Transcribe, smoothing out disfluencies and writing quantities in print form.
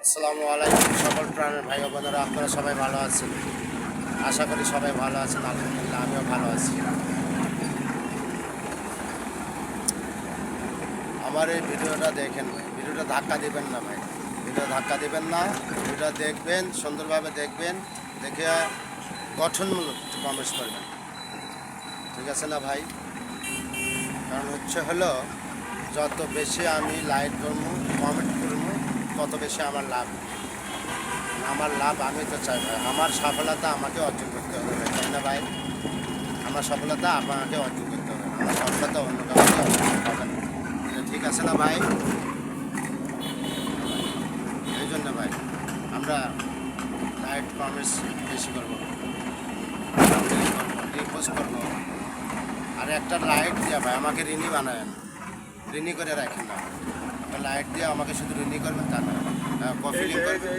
আসসালামু আলাইকুম সকল প্রাণের ভাই ও বোনেরা, আপনারা সবাই ভালো আছেন। আশা করি সবাই ভালো আছেন। আলহামদুলিল্লাহ আমিও ভালো আছি। আমার এই ভিডিওটা দেখেন, ভিডিওটা ধাক্কা দিবেন না ভাই, ভিডিও ধাক্কা দিবেন না, ভিডিওটা দেখবেন, সুন্দরভাবে দেখবেন, দেখে গঠনমূলক কমেন্টস করবেন, ঠিক আছে না ভাই? কারণ হলো যত বেশি আমি লাইক করবো, কমেন্ট করবো, তত বেশি আমার লাভ। আমি তো চাই ভাই, আমার সফলতা আমাকে অর্জন করতে হবে ভাই, তাই না ভাই? আমার সফলতা আমাকে অর্জন করতে হবে, আমার সফলতা অন্য কাউকে অর্জন করতে হবে না। ঠিক আছে না ভাই? এই জন্য ভাই আমরা লাইক কমেন্টস বেশি করবো, রিপোস্ট করবো, আর একটা লাইক দিয়ে ভাই আমাকে ঋণী বানায়, ঋণী করে রাখেন না। লাইক দিয়ে আমাকে শুধু ঋণী করবেন তা না, কপি লিঙ্ক করবেন।